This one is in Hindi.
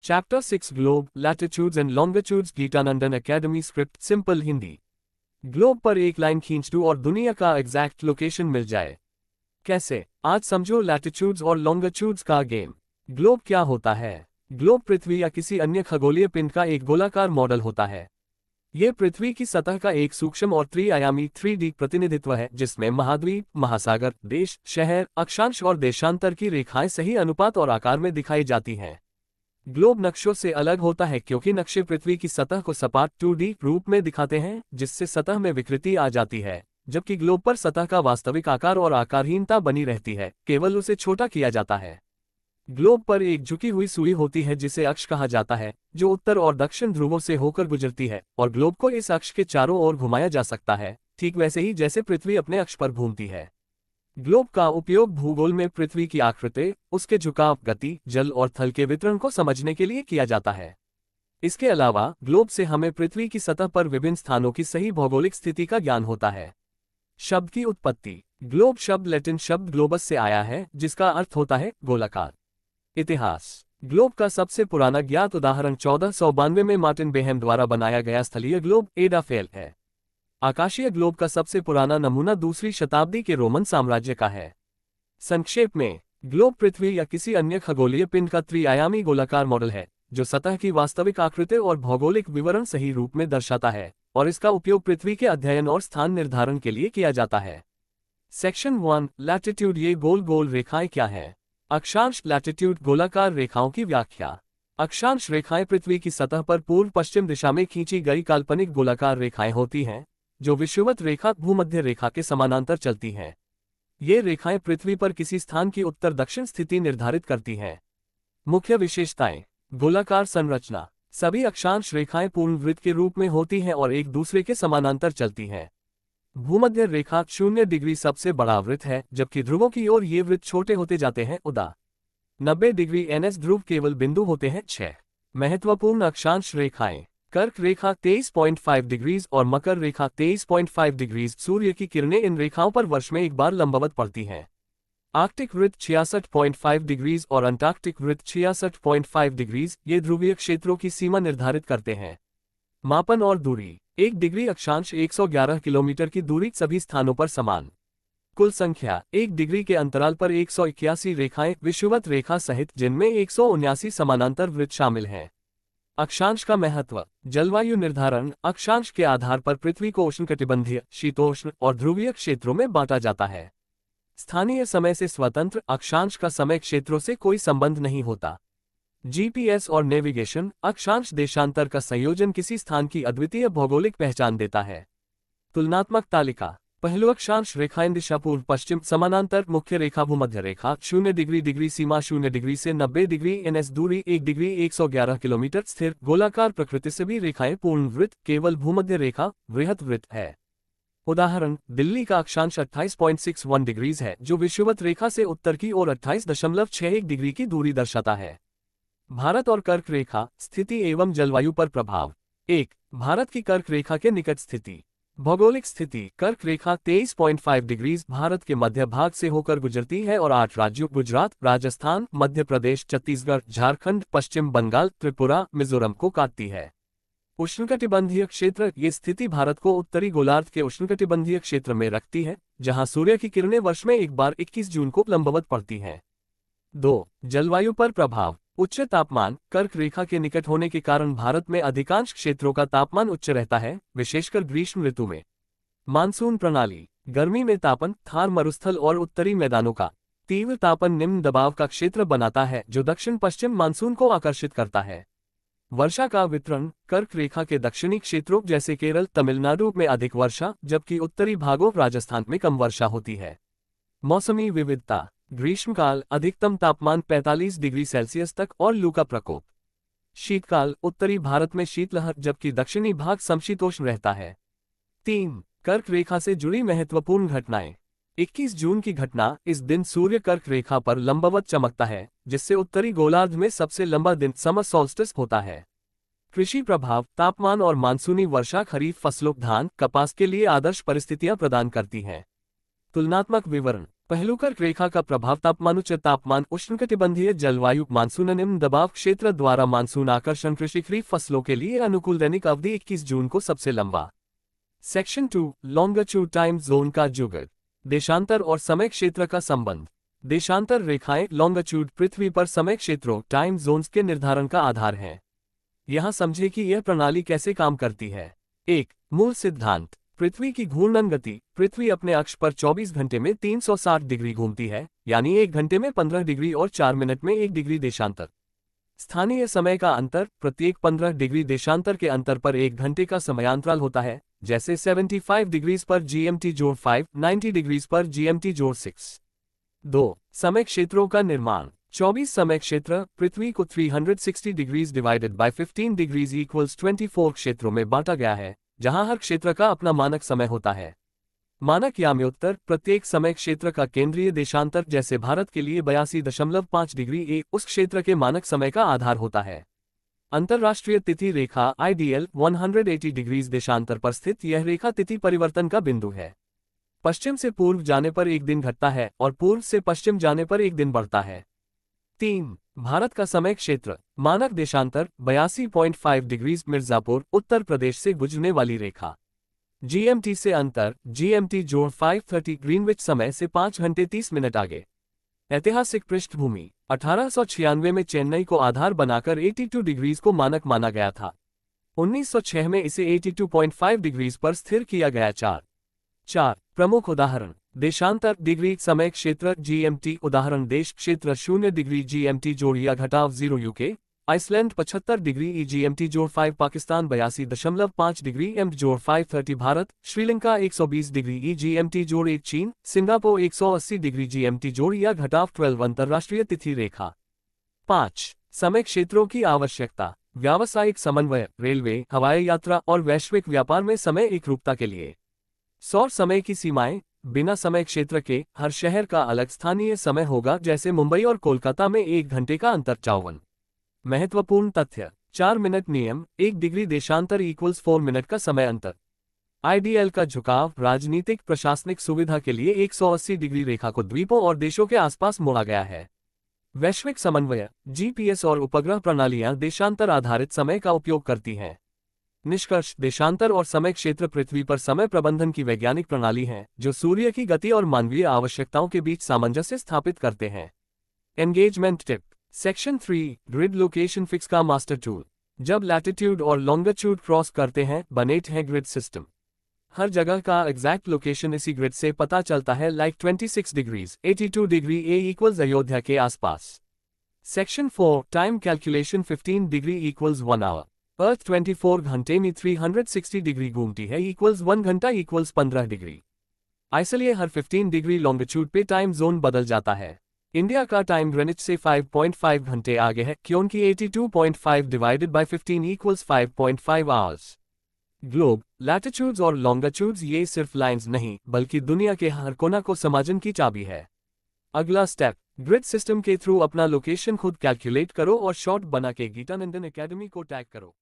Chapter 6 globe, latitudes and longitudes, Geetanandan academy script, simple Hindi. Globe पर एक लाइन खींच दूं और दुनिया का एग्जैक्ट लोकेशन मिल जाए। कैसे? आज समझो लैटिट्यूड्स और लॉन्गिट्यूड्स का गेम। ग्लोब क्या होता है? ग्लोब पृथ्वी या किसी अन्य खगोलीय पिंड का एक गोलाकार मॉडल होता है। यह पृथ्वी की सतह का एक सूक्ष्म और त्रिआयामी 3D प्रतिनिधित्व है, जिसमें महाद्वीप, महासागर, देश, शहर, अक्षांश और देशांतर की रेखाएं सही अनुपात और आकार में दिखाई जाती हैं। ग्लोब नक्शों से अलग होता है क्योंकि नक्शे पृथ्वी की सतह को सपाट 2D रूप में दिखाते हैं, जिससे सतह में विकृति आ जाती है, जबकि ग्लोब पर सतह का वास्तविक आकार और आकारहीनता बनी रहती है, केवल उसे छोटा किया जाता है। ग्लोब पर एक झुकी हुई सुई होती है जिसे अक्ष कहा जाता है, जो उत्तर और दक्षिण ध्रुवों से होकर गुजरती है, और ग्लोब को इस अक्ष के चारों ओर घुमाया जा सकता है, ठीक वैसे ही जैसे पृथ्वी अपने अक्ष पर घूमती है। ग्लोब का उपयोग भूगोल में पृथ्वी की आकृति, उसके झुकाव, गति, जल और थल के वितरण को समझने के लिए किया जाता है। इसके अलावा ग्लोब से हमें पृथ्वी की सतह पर विभिन्न स्थानों की सही भौगोलिक स्थिति का ज्ञान होता है। शब्द की उत्पत्ति। ग्लोब शब्द लैटिन शब्द ग्लोबस से आया है, जिसका अर्थ होता है गोलाकार। इतिहास। ग्लोब का सबसे पुराना ज्ञात उदाहरण 1492 में मार्टिन बेहेम द्वारा बनाया गया स्थलीय ग्लोब एडाफेल है। आकाशीय ग्लोब का सबसे पुराना नमूना दूसरी शताब्दी के रोमन साम्राज्य का है। संक्षेप में, ग्लोब पृथ्वी या किसी अन्य खगोलीय पिंड का त्रिआयामी गोलाकार मॉडल है, जो सतह की वास्तविक आकृति और भौगोलिक विवरण सही रूप में दर्शाता है, और इसका उपयोग पृथ्वी के अध्ययन और स्थान निर्धारण के लिए किया जाता है। Section 1, latitude. ये गोल गोल रेखाएं क्या हैं? अक्षांश। लैटिट्यूड गोलाकार रेखाओं की व्याख्या। अक्षांश रेखाएं पृथ्वी की सतह पर पूर्व पश्चिम दिशा में खींची गई काल्पनिक गोलाकार रेखाएं होती हैं, जो विषुवत रेखा भूमध्य रेखा के समानांतर चलती हैं। ये रेखाएं पृथ्वी पर किसी स्थान की उत्तर दक्षिण स्थिति निर्धारित करती हैं। मुख्य विशेषताएं। गोलाकार संरचना। सभी अक्षांश रेखाएं पूर्ण वृत्त के रूप में होती हैं और एक दूसरे के समानांतर चलती हैं। भूमध्य रेखा 0 डिग्री सबसे बड़ा वृत्त है, जबकि ध्रुवों की ओर ये वृत्त छोटे होते जाते हैं। उदा 90 डिग्री NS ध्रुव केवल बिंदु होते हैं। 6 महत्वपूर्ण अक्षांश रेखाएं। कर्क रेखा 23.5 डिग्रीज और मकर रेखा 23.5 डिग्रीज। सूर्य की किरणें इन रेखाओं पर वर्ष में एक बार लंबवत पड़ती हैं। आर्कटिक वृत्त 66.5 डिग्रीज और अंटार्कटिक वृत्त 66.5 डिग्रीज। ये ध्रुवीय क्षेत्रों की सीमा निर्धारित करते हैं। मापन और दूरी। 1 डिग्री अक्षांश 111 किलोमीटर की दूरी, सभी स्थानों पर समान। कुल संख्या। 1 डिग्री के अंतराल पर 181 रेखाएं विषुवत रेखा सहित, जिनमें 179 समानांतर वृत्त शामिल हैं। अक्षांश का महत्व। जलवायु निर्धारण। अक्षांश के आधार पर पृथ्वी को उष्णकटिबंधीय, शीतोष्ण और ध्रुवीय क्षेत्रों में बांटा जाता है। स्थानीय समय से स्वतंत्र। अक्षांश का समय क्षेत्रों से कोई संबंध नहीं होता। GPS और नेविगेशन। अक्षांश देशांतर का संयोजन किसी स्थान की अद्वितीय भौगोलिक पहचान देता है। तुलनात्मक तालिका। पहलू अक्षांश रेखाएं दिशा पूर्व पश्चिम समानांतर। मुख्य रेखा भूमध्य रेखा 0 डिग्री डिग्री सीमा 0 डिग्री से 90 डिग्री NS दूरी 1 डिग्री 111 किलोमीटर। स्थिर गोलाकार प्रकृति से भी रेखाएं पूर्ण वृत्त, केवल भूमध्य रेखा वृहत वृत्त है। उदाहरण, दिल्ली का अक्षांश 28.61 डिग्रीज है, जो विषुवत रेखा से उत्तर की ओर 28.61 डिग्री की दूरी दर्शाता है। भारत और कर्क रेखा। स्थिति एवं जलवायु पर प्रभाव। 1. भारत की कर्क रेखा के निकट स्थिति। भौगोलिक स्थिति। कर्क रेखा 23.5 डिग्रीज भारत के मध्य भाग से होकर गुजरती है और 8 राज्यों गुजरात, राजस्थान, मध्य प्रदेश, छत्तीसगढ़, झारखंड, पश्चिम बंगाल, त्रिपुरा, मिजोरम को काटती है। उष्णकटिबंधीय क्षेत्र। ये स्थिति भारत को उत्तरी गोलार्ध के उष्णकटिबंधीय क्षेत्र में रखती है, जहां सूर्य की किरणें वर्ष में एक बार 21 जून को लंबवत पड़ती हैं। 2. जलवायु पर प्रभाव। उच्च तापमान। कर्क रेखा के निकट होने के कारण भारत में अधिकांश क्षेत्रों का तापमान उच्च रहता है, विशेषकर ग्रीष्म ऋतु में। मानसून प्रणाली। गर्मी में तापन थार मरुस्थल और उत्तरी मैदानों का तीव्र तापन निम्न दबाव का क्षेत्र बनाता है, जो दक्षिण पश्चिम मानसून को आकर्षित करता है। वर्षा का वितरण। कर्क रेखा के दक्षिणी क्षेत्रों जैसे केरल, तमिलनाडु में अधिक वर्षा, जबकि उत्तरी भागों राजस्थान में कम वर्षा होती है। मौसमी विविधता। ग्रीष्मकाल। अधिकतम तापमान 45 डिग्री सेल्सियस तक और लू का प्रकोप। शीतकाल। उत्तरी भारत में शीतलहर, जबकि दक्षिणी भाग समशीतोष्ण रहता है। 3. कर्क रेखा से जुड़ी महत्वपूर्ण घटनाएं। 21 जून की घटना। इस दिन सूर्य कर्क रेखा पर लंबवत चमकता है, जिससे उत्तरी गोलार्ध में सबसे लंबा दिन समर सोल्स्टिस होता है। कृषि प्रभाव। तापमान और मानसूनी वर्षा खरीफ फसलों धान, कपास के लिए आदर्श परिस्थितियां प्रदान करती हैं। तुलनात्मक विवरण। पहलुकर्क रेखा का प्रभाव तापमान उच्च तापमान उष्णकटिबंधीय जलवायु मानसून निम्न दबाव क्षेत्र द्वारा मानसून आकर्षण कृषि खरीफ फसलों के लिए अनुकूल दैनिक अवधि 21 जून को सबसे लंबा। सेक्शन 2 लॉन्गिट्यूड टाइम जोन का जुगत। देशांतर और समय क्षेत्र का संबंध। देशांतर रेखाएं लॉन्गिट्यूड पृथ्वी पर समय क्षेत्रों टाइम जोन्स के निर्धारण का आधार हैं। यहां समझे कि यह प्रणाली कैसे काम करती है। 1 मूल सिद्धांत। पृथ्वी की घूर्णन गति। पृथ्वी अपने अक्ष पर 24 घंटे में 360 डिग्री घूमती है, यानी 1 घंटे में 15 डिग्री और 4 मिनट में 1 डिग्री देशांतर। स्थानीय समय का अंतर। प्रत्येक 15 डिग्री देशांतर के अंतर पर 1 घंटे का समयांतराल होता है, जैसे 75 डिग्रीज पर GMT जोड़ 5, 90 डिग्रीज पर GMT जोड़ 6। 2 समय क्षेत्रों का निर्माण। 24 समय क्षेत्र। पृथ्वी को 360 degrees divided by 15 degrees equals 24 क्षेत्रों में बांटा गया है, जहां हर क्षेत्र का अपना मानक समय होता है। मानक याम्योत्तर। प्रत्येक समय क्षेत्र का केंद्रीय देशांतर, जैसे भारत के लिए 82.5 डिग्री ए, उस क्षेत्र के मानक समय का आधार होता है। अंतरराष्ट्रीय तिथि रेखा IDL 180 डिग्रीज देशांतर पर स्थित यह रेखा तिथि परिवर्तन का बिंदु है। पश्चिम से पूर्व जाने पर 1 दिन घटता है और पूर्व से पश्चिम जाने पर 1 दिन बढ़ता है। 3 भारत का समय क्षेत्र। मानक देशांतर 82.5 डिग्रीज मिर्जापुर उत्तर प्रदेश से गुजरने वाली रेखा। GMT से अंतर GMT जोड़ 5:30 ग्रीनविच समय से 5 घंटे 30 मिनट आगे। ऐतिहासिक पृष्ठभूमि। 1896 में चेन्नई को आधार बनाकर 82 डिग्रीज को मानक माना गया था। 1906 में इसे 82.5 डिग्रीज पर स्थिर किया गया। 4 प्रमुख उदाहरण। देशांतर डिग्री समय क्षेत्र GMT उदाहरण देश क्षेत्र 0 डिग्री GMT जोड़ या घटाव 0 UK। आइसलैंड 75 डिग्री GMT जोड़ 5 पाकिस्तान 82.5 डिग्री M जोड़ 5:30 भारत श्रीलंका 120 डिग्री GMT जोड़ 1 चीन सिंगापुर 180 डिग्री GMT जोड़ या घटाव 12 अंतरराष्ट्रीय तिथि रेखा। 5 समय क्षेत्रों की आवश्यकता। व्यावसायिक समन्वय रेलवे हवाई यात्रा और वैश्विक व्यापार में समय एकरूपता के लिए। सौर समय की सीमाएं। बिना समय क्षेत्र के हर शहर का अलग स्थानीय समय होगा, जैसे मुंबई और कोलकाता में 1 घंटे का अंतर। 54 महत्वपूर्ण तथ्य। 4 मिनट नियम। 1 डिग्री देशांतर इक्वल्स 4 मिनट का समय अंतर। IDL का झुकाव। राजनीतिक प्रशासनिक सुविधा के लिए 180 डिग्री रेखा को द्वीपों और देशों के आसपास मोड़ा गया है। वैश्विक समन्वय। GPS और उपग्रह प्रणालियां देशांतर आधारित समय का उपयोग करती हैं। निष्कर्ष। देशांतर और समय क्षेत्र पृथ्वी पर समय प्रबंधन की वैज्ञानिक प्रणाली हैं, जो सूर्य की गति और मानवीय आवश्यकताओं के बीच सामंजस्य स्थापित करते हैं। Engagement tip. Section 3 grid location fix का मास्टर टूल। जब लैटिट्यूड और लॉन्गिट्यूड क्रॉस करते हैं, बनते हैं ग्रिड सिस्टम। हर जगह का एग्जैक्ट लोकेशन इसी ग्रिड से पता चलता है, like 26 degrees 82 degree A equals Ayodhya के आसपास। Section 4 time calculation 15 degree equals 1 hour. Earth 24 घंटे में 360 डिग्री घूमती है इक्वल्स 1 घंटा इक्वल्स 15 डिग्री। इसलिए हर 15 डिग्री लॉन्गिट्यूड पे टाइम जोन बदल जाता है। इंडिया का टाइम ग्रीनिच से 5.5 घंटे आगे है, क्योंकि 82.5 divided by 15 equals 5.5 hours. Globe latitudes और लॉन्गिट्यूड्स ये सिर्फ लाइंस नहीं, बल्कि दुनिया के हर कोना को समझने की चाबी है। अगला स्टेप। ग्रिड सिस्टम के थ्रू अपना लोकेशन खुद कैलकुलेट करो और शॉर्ट बना के गीतानंदन एकेडमी को टैग करो।